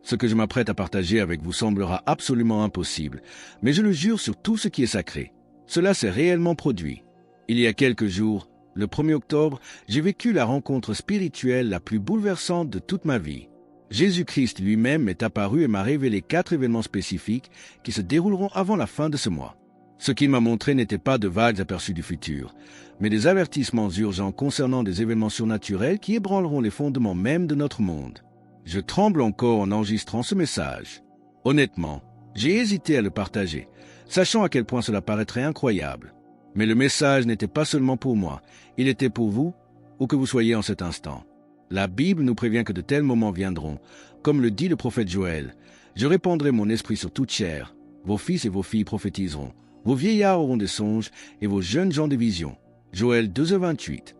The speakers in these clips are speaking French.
Ce que je m'apprête à partager avec vous semblera absolument impossible, mais je le jure sur tout ce qui est sacré. Cela s'est réellement produit. Il y a quelques jours, le 1er octobre, j'ai vécu la rencontre spirituelle la plus bouleversante de toute ma vie. Jésus-Christ lui-même m'est apparu et m'a révélé 4 événements spécifiques qui se dérouleront avant la fin de ce mois. Ce qu'il m'a montré n'était pas de vagues aperçus du futur, mais des avertissements urgents concernant des événements surnaturels qui ébranleront les fondements même de notre monde. Je tremble encore en enregistrant ce message. Honnêtement, j'ai hésité à le partager, sachant à quel point cela paraîtrait incroyable. Mais le message n'était pas seulement pour moi, il était pour vous, où que vous soyez en cet instant. La Bible nous prévient que de tels moments viendront, comme le dit le prophète Joël. Je répandrai mon esprit sur toute chair, vos fils et vos filles prophétiseront, vos vieillards auront des songes et vos jeunes gens des visions. Joël 2:28.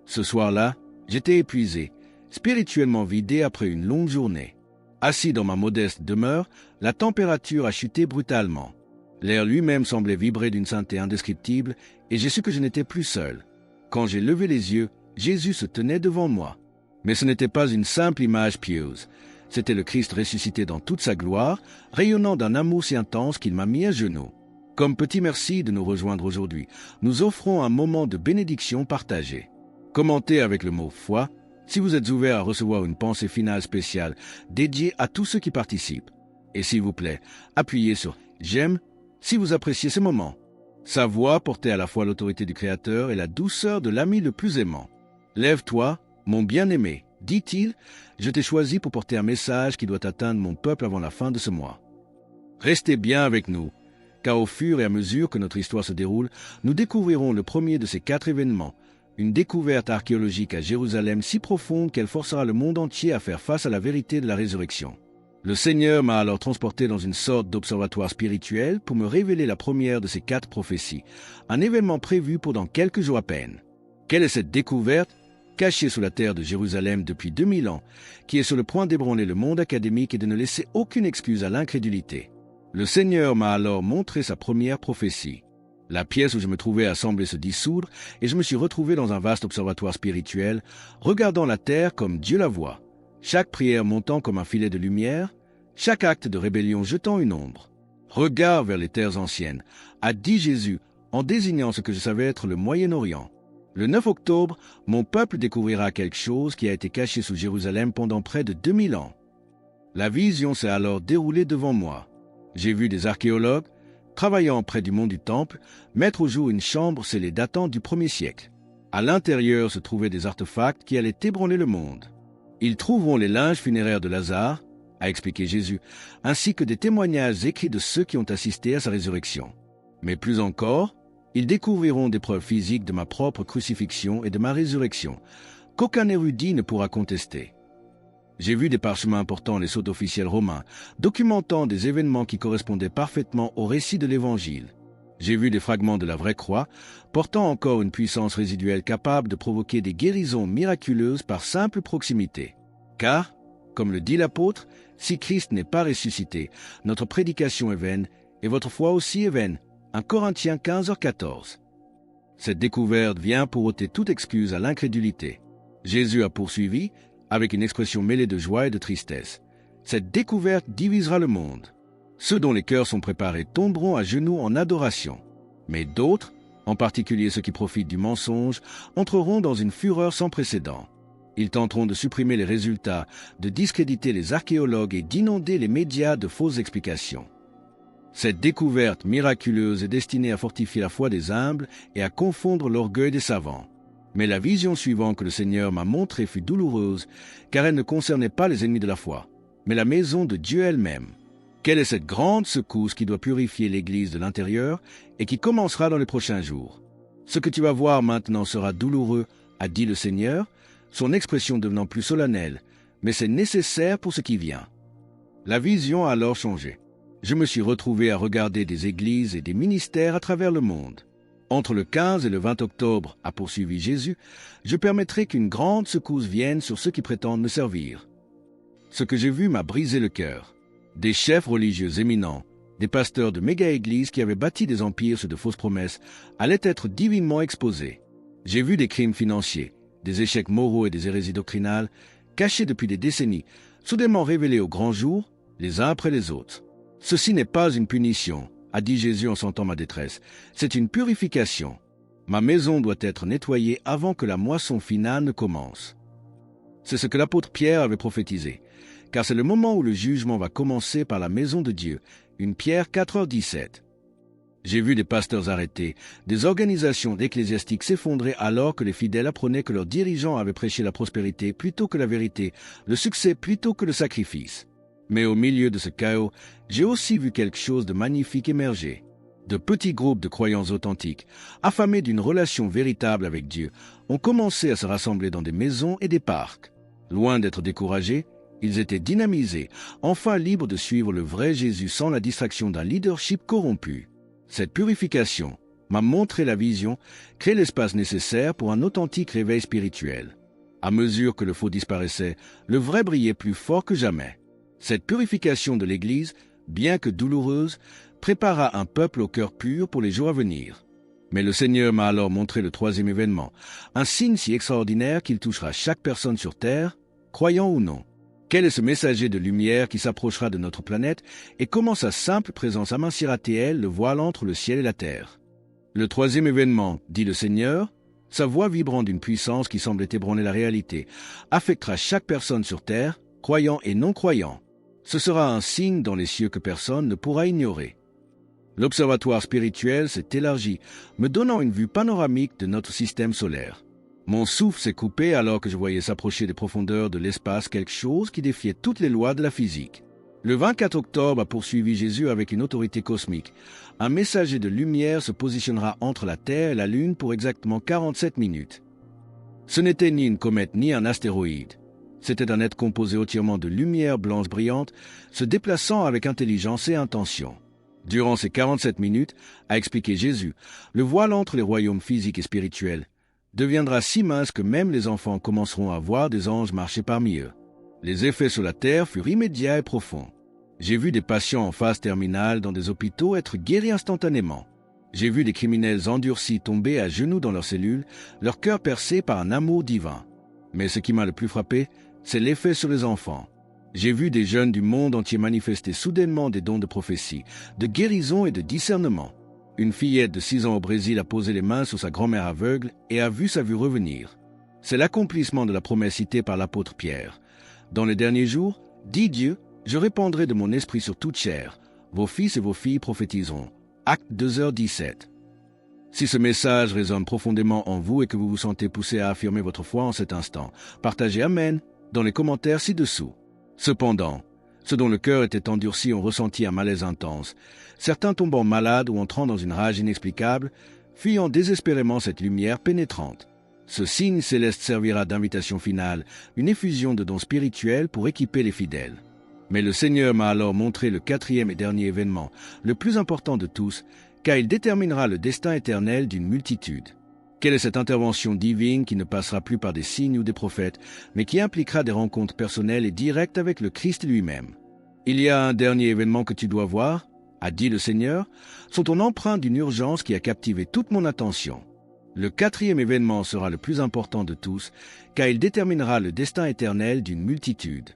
Ce soir-là, j'étais épuisé, spirituellement vidé après une longue journée. Assis dans ma modeste demeure, la température a chuté brutalement. L'air lui-même semblait vibrer d'une sainteté indescriptible et j'ai su que je n'étais plus seul. Quand j'ai levé les yeux, Jésus se tenait devant moi. Mais ce n'était pas une simple image pieuse. C'était le Christ ressuscité dans toute sa gloire, rayonnant d'un amour si intense qu'il m'a mis à genoux. Comme petit merci de nous rejoindre aujourd'hui, nous offrons un moment de bénédiction partagée. Commentez avec le mot « foi » si vous êtes ouvert à recevoir une pensée finale spéciale dédiée à tous ceux qui participent. Et s'il vous plaît, appuyez sur « j'aime » si vous appréciez ce moment. Sa voix portait à la fois l'autorité du Créateur et la douceur de l'ami le plus aimant. « Lève-toi, mon bien-aimé, dit-il, je t'ai choisi pour porter un message qui doit atteindre mon peuple avant la fin de ce mois. » Restez bien avec nous, car au fur et à mesure que notre histoire se déroule, nous découvrirons le premier de ces 4 événements, une découverte archéologique à Jérusalem si profonde qu'elle forcera le monde entier à faire face à la vérité de la résurrection. Le Seigneur m'a alors transporté dans une sorte d'observatoire spirituel pour me révéler la première de ces 4 prophéties, un événement prévu pour dans quelques jours à peine. Quelle est cette découverte, cachée sous la terre de Jérusalem depuis 2000 ans, qui est sur le point d'ébranler le monde académique et de ne laisser aucune excuse à l'incrédulité? Le Seigneur m'a alors montré sa première prophétie. La pièce où je me trouvais a semblé se dissoudre et je me suis retrouvé dans un vaste observatoire spirituel, regardant la terre comme Dieu la voit, chaque prière montant comme un filet de lumière, chaque acte de rébellion jetant une ombre. Regard vers les terres anciennes, a dit Jésus en désignant ce que je savais être le Moyen-Orient. Le 9 octobre, mon peuple découvrira quelque chose qui a été caché sous Jérusalem pendant près de 2000 ans. La vision s'est alors déroulée devant moi. J'ai vu des archéologues, travaillant près du mont du Temple, mettre au jour une chambre scellée datant du 1er siècle. À l'intérieur se trouvaient des artefacts qui allaient ébranler le monde. Ils trouveront les linges funéraires de Lazare, a expliqué Jésus, ainsi que des témoignages écrits de ceux qui ont assisté à sa résurrection. Mais plus encore, ils découvriront des preuves physiques de ma propre crucifixion et de ma résurrection, qu'aucun érudit ne pourra contester. J'ai vu des parchemins portant les sceaux officiels romains, documentant des événements qui correspondaient parfaitement au récit de l'Évangile. J'ai vu des fragments de la vraie croix, portant encore une puissance résiduelle capable de provoquer des guérisons miraculeuses par simple proximité. Car, comme le dit l'apôtre, si Christ n'est pas ressuscité, notre prédication est vaine, et votre foi aussi est vaine. 1 Corinthiens 15h14. Cette découverte vient pour ôter toute excuse à l'incrédulité. Jésus a poursuivi, avec une expression mêlée de joie et de tristesse. Cette découverte divisera le monde. Ceux dont les cœurs sont préparés tomberont à genoux en adoration. Mais d'autres, en particulier ceux qui profitent du mensonge, entreront dans une fureur sans précédent. Ils tenteront de supprimer les résultats, de discréditer les archéologues et d'inonder les médias de fausses explications. Cette découverte miraculeuse est destinée à fortifier la foi des humbles et à confondre l'orgueil des savants. Mais la vision suivante que le Seigneur m'a montrée fut douloureuse, car elle ne concernait pas les ennemis de la foi, mais la maison de Dieu elle-même. Quelle est cette grande secousse qui doit purifier l'Église de l'intérieur et qui commencera dans les prochains jours? Ce que tu vas voir maintenant sera douloureux, a dit le Seigneur, son expression devenant plus solennelle, mais c'est nécessaire pour ce qui vient. La vision a alors changé. Je me suis retrouvé à regarder des églises et des ministères à travers le monde. Entre le 15 et le 20 octobre, a poursuivi Jésus, je permettrai qu'une grande secousse vienne sur ceux qui prétendent me servir. Ce que j'ai vu m'a brisé le cœur. Des chefs religieux éminents, des pasteurs de méga-églises qui avaient bâti des empires sur de fausses promesses, allaient être divinement exposés. J'ai vu des crimes financiers, des échecs moraux et des hérésies doctrinales, cachés depuis des décennies, soudainement révélés au grand jour, les uns après les autres. Ceci n'est pas une punition, a dit Jésus en sentant ma détresse, c'est une purification. Ma maison doit être nettoyée avant que la moisson finale ne commence. C'est ce que l'apôtre Pierre avait prophétisé, car c'est le moment où le jugement va commencer par la maison de Dieu. 1 Pierre 4h17. J'ai vu des pasteurs arrêtés, des organisations d'ecclésiastiques s'effondrer alors que les fidèles apprenaient que leurs dirigeants avaient prêché la prospérité plutôt que la vérité, le succès plutôt que le sacrifice. Mais au milieu de ce chaos, j'ai aussi vu quelque chose de magnifique émerger. De petits groupes de croyants authentiques, affamés d'une relation véritable avec Dieu, ont commencé à se rassembler dans des maisons et des parcs. Loin d'être découragés, ils étaient dynamisés, enfin libres de suivre le vrai Jésus sans la distraction d'un leadership corrompu. Cette purification m'a montré la vision, crée l'espace nécessaire pour un authentique réveil spirituel. À mesure que le faux disparaissait, le vrai brillait plus fort que jamais. Cette purification de l'Église, bien que douloureuse, prépara un peuple au cœur pur pour les jours à venir. Mais le Seigneur m'a alors montré le troisième événement, un signe si extraordinaire qu'il touchera chaque personne sur terre, croyant ou non. Quel est ce messager de lumière qui s'approchera de notre planète et comment sa simple présence amincira-t-elle le voile entre le ciel et la terre? Le troisième événement, dit le Seigneur, sa voix vibrant d'une puissance qui semblait ébranler la réalité, affectera chaque personne sur terre, croyant et non croyant. Ce sera un signe dans les cieux que personne ne pourra ignorer. L'observatoire spirituel s'est élargi, me donnant une vue panoramique de notre système solaire. Mon souffle s'est coupé alors que je voyais s'approcher des profondeurs de l'espace quelque chose qui défiait toutes les lois de la physique. Le 24 octobre a poursuivi Jésus avec une autorité cosmique. Un messager de lumière se positionnera entre la Terre et la Lune pour exactement 47 minutes. Ce n'était ni une comète ni un astéroïde. C'était un être composé entièrement de lumière blanche brillante, se déplaçant avec intelligence et intention. Durant ces 47 minutes, a expliqué Jésus, le voile entre les royaumes physiques et spirituels deviendra si mince que même les enfants commenceront à voir des anges marcher parmi eux. Les effets sur la terre furent immédiats et profonds. J'ai vu des patients en phase terminale dans des hôpitaux être guéris instantanément. J'ai vu des criminels endurcis tomber à genoux dans leurs cellules, leur cœur percé par un amour divin. Mais ce qui m'a le plus frappé, c'est l'effet sur les enfants. J'ai vu des jeunes du monde entier manifester soudainement des dons de prophétie, de guérison et de discernement. Une fillette de 6 ans au Brésil a posé les mains sur sa grand-mère aveugle et a vu sa vue revenir. C'est l'accomplissement de la promesse citée par l'apôtre Pierre. Dans les derniers jours, dit Dieu, je répandrai de mon esprit sur toute chair. Vos fils et vos filles prophétiseront. Acte 2h17. Si ce message résonne profondément en vous et que vous vous sentez poussé à affirmer votre foi en cet instant, partagez Amen dans les commentaires ci-dessous. Cependant, ceux dont le cœur était endurci ont ressenti un malaise intense. Certains tombant malades ou entrant dans une rage inexplicable, fuyant désespérément cette lumière pénétrante. Ce signe céleste servira d'invitation finale, une effusion de dons spirituels pour équiper les fidèles. Mais le Seigneur m'a alors montré le quatrième et dernier événement, le plus important de tous, car il déterminera le destin éternel d'une multitude. Quelle est cette intervention divine qui ne passera plus par des signes ou des prophètes, mais qui impliquera des rencontres personnelles et directes avec le Christ lui-même? Il y a un dernier événement que tu dois voir, a dit le Seigneur, sont ton empreinte d'une urgence qui a captivé toute mon attention. Le quatrième événement sera le plus important de tous, car il déterminera le destin éternel d'une multitude.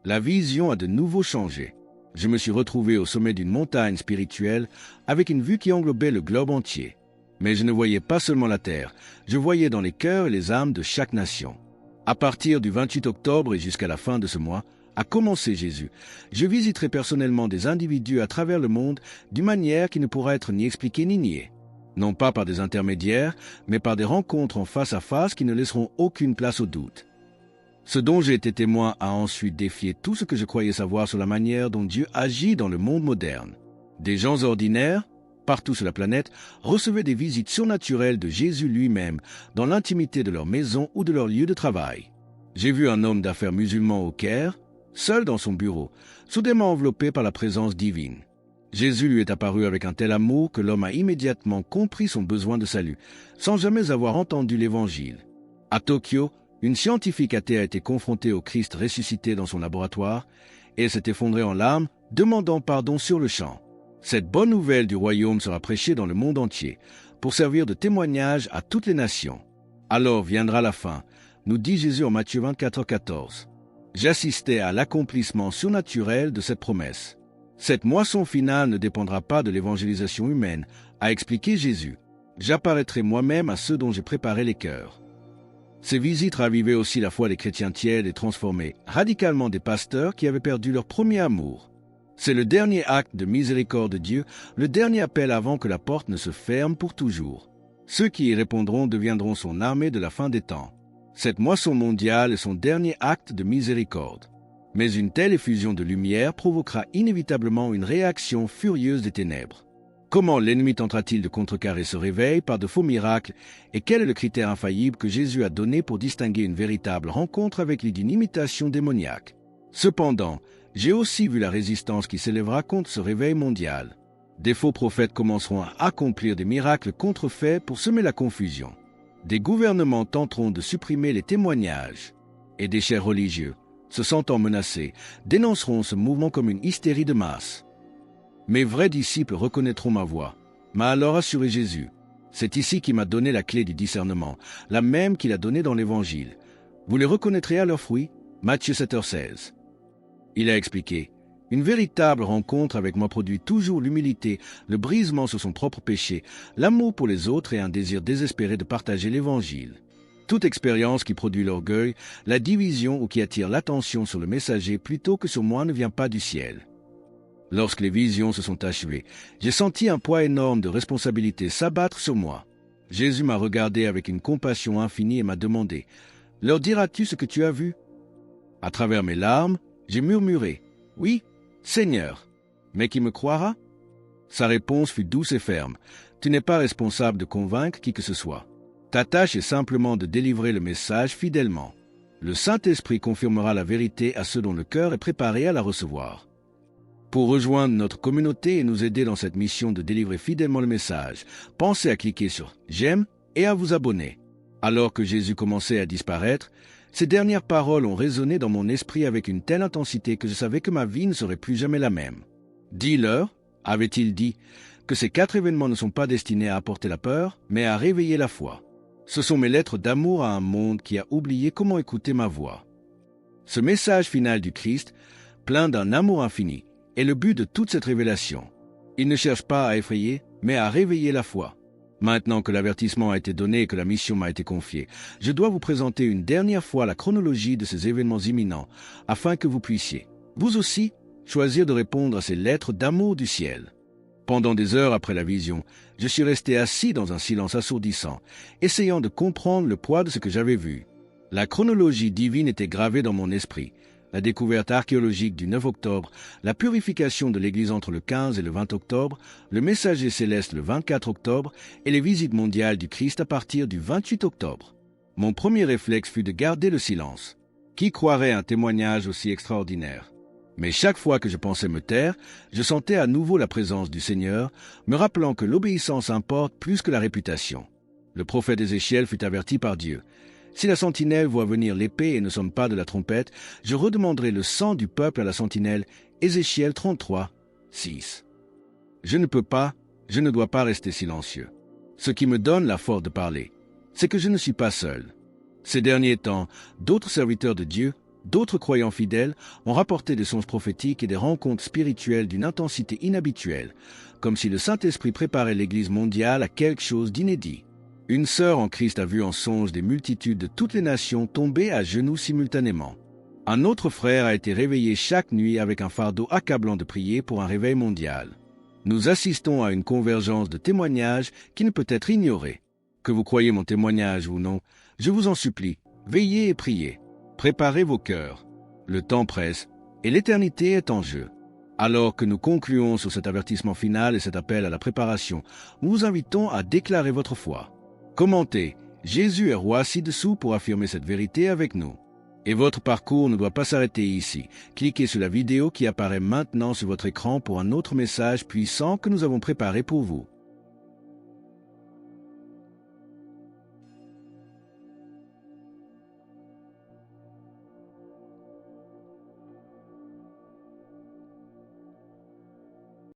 La vision a de nouveau changé. Je me suis retrouvé au sommet d'une montagne spirituelle avec une vue qui englobait le globe entier. Mais je ne voyais pas seulement la terre, je voyais dans les cœurs et les âmes de chaque nation. À partir du 28 octobre et jusqu'à la fin de ce mois, a commencé Jésus. Je visiterai personnellement des individus à travers le monde d'une manière qui ne pourra être ni expliquée ni niée. Non pas par des intermédiaires, mais par des rencontres en face à face qui ne laisseront aucune place au doute. Ce dont j'ai été témoin a ensuite défié tout ce que je croyais savoir sur la manière dont Dieu agit dans le monde moderne. Des gens ordinaires, partout sur la planète, recevaient des visites surnaturelles de Jésus lui-même, dans l'intimité de leur maison ou de leur lieu de travail. J'ai vu un homme d'affaires musulman au Caire, seul dans son bureau, soudainement enveloppé par la présence divine. Jésus lui est apparu avec un tel amour que l'homme a immédiatement compris son besoin de salut, sans jamais avoir entendu l'Évangile. À Tokyo, une scientifique athée a été confrontée au Christ ressuscité dans son laboratoire, et elle s'est effondrée en larmes, demandant pardon sur le champ. Cette bonne nouvelle du royaume sera prêchée dans le monde entier, pour servir de témoignage à toutes les nations. Alors viendra la fin, nous dit Jésus en Matthieu 24h14. J'assistais à l'accomplissement surnaturel de cette promesse. Cette moisson finale ne dépendra pas de l'évangélisation humaine, a expliqué Jésus. J'apparaîtrai moi-même à ceux dont j'ai préparé les cœurs. Ces visites ravivaient aussi la foi des chrétiens tièdes et transformaient radicalement des pasteurs qui avaient perdu leur premier amour. C'est le dernier acte de miséricorde de Dieu, le dernier appel avant que la porte ne se ferme pour toujours. Ceux qui y répondront deviendront son armée de la fin des temps. Cette moisson mondiale est son dernier acte de miséricorde. Mais une telle effusion de lumière provoquera inévitablement une réaction furieuse des ténèbres. Comment l'ennemi tentera-t-il de contrecarrer ce réveil par de faux miracles et quel est le critère infaillible que Jésus a donné pour distinguer une véritable rencontre avec l'idée d'une imitation démoniaque? Cependant, j'ai aussi vu la résistance qui s'élèvera contre ce réveil mondial. Des faux prophètes commenceront à accomplir des miracles contrefaits pour semer la confusion. Des gouvernements tenteront de supprimer les témoignages et des chefs religieux, se sentant menacés, dénonceront ce mouvement comme une hystérie de masse. Mes vrais disciples reconnaîtront ma voix, m'a alors assuré Jésus. C'est ici qu'il m'a donné la clé du discernement, la même qu'il a donnée dans l'Évangile. Vous les reconnaîtrez à leurs fruits. Matthieu 7h16. Il a expliqué, une véritable rencontre avec moi produit toujours l'humilité, le brisement sur son propre péché, l'amour pour les autres et un désir désespéré de partager l'Évangile. Toute expérience qui produit l'orgueil, la division ou qui attire l'attention sur le messager plutôt que sur moi ne vient pas du ciel. Lorsque les visions se sont achevées, j'ai senti un poids énorme de responsabilité s'abattre sur moi. Jésus m'a regardé avec une compassion infinie et m'a demandé « Leur diras-tu ce que tu as vu ?» À travers mes larmes, j'ai murmuré « Oui, Seigneur, mais qui me croira ?» Sa réponse fut douce et ferme « Tu n'es pas responsable de convaincre qui que ce soit. Ta tâche est simplement de délivrer le message fidèlement. Le Saint-Esprit confirmera la vérité à ceux dont le cœur est préparé à la recevoir. » Pour rejoindre notre communauté et nous aider dans cette mission de délivrer fidèlement le message, pensez à cliquer sur « J'aime » et à vous abonner. Alors que Jésus commençait à disparaître, ces dernières paroles ont résonné dans mon esprit avec une telle intensité que je savais que ma vie ne serait plus jamais la même. « Dis-leur » avait-il dit, que ces 4 événements ne sont pas destinés à apporter la peur, mais à réveiller la foi. Ce sont mes lettres d'amour à un monde qui a oublié comment écouter ma voix. Ce message final du Christ, plein d'un amour infini, est le but de toute cette révélation. Il ne cherche pas à effrayer, mais à réveiller la foi. Maintenant que l'avertissement a été donné et que la mission m'a été confiée, je dois vous présenter une dernière fois la chronologie de ces événements imminents, afin que vous puissiez, vous aussi, choisir de répondre à ces lettres d'amour du ciel. Pendant des heures après la vision, je suis resté assis dans un silence assourdissant, essayant de comprendre le poids de ce que j'avais vu. La chronologie divine était gravée dans mon esprit. La découverte archéologique du 9 octobre, la purification de l'Église entre le 15 et le 20 octobre, le messager céleste le 24 octobre et les visites mondiales du Christ à partir du 28 octobre. Mon premier réflexe fut de garder le silence. Qui croirait un témoignage aussi extraordinaire? Mais chaque fois que je pensais me taire, je sentais à nouveau la présence du Seigneur, me rappelant que l'obéissance importe plus que la réputation. Le prophète Ézéchiel fut averti par Dieu. Si la sentinelle voit venir l'épée et ne sonne pas de la trompette, je redemanderai le sang du peuple à la sentinelle. Ézéchiel 33, 6. Je ne dois pas rester silencieux. Ce qui me donne la force de parler, c'est que je ne suis pas seul. Ces derniers temps, d'autres serviteurs de Dieu, d'autres croyants fidèles, ont rapporté des songes prophétiques et des rencontres spirituelles d'une intensité inhabituelle, comme si le Saint-Esprit préparait l'Église mondiale à quelque chose d'inédit. Une sœur en Christ a vu en songe des multitudes de toutes les nations tomber à genoux simultanément. Un autre frère a été réveillé chaque nuit avec un fardeau accablant de prier pour un réveil mondial. Nous assistons à une convergence de témoignages qui ne peut être ignorée. Que vous croyez mon témoignage ou non, je vous en supplie, veillez et priez. Préparez vos cœurs. Le temps presse et l'éternité est en jeu. Alors que nous concluons sur cet avertissement final et cet appel à la préparation, nous vous invitons à déclarer votre foi. Commentez, Jésus est roi ci-dessous pour affirmer cette vérité avec nous. Et votre parcours ne doit pas s'arrêter ici. Cliquez sur la vidéo qui apparaît maintenant sur votre écran pour un autre message puissant que nous avons préparé pour vous.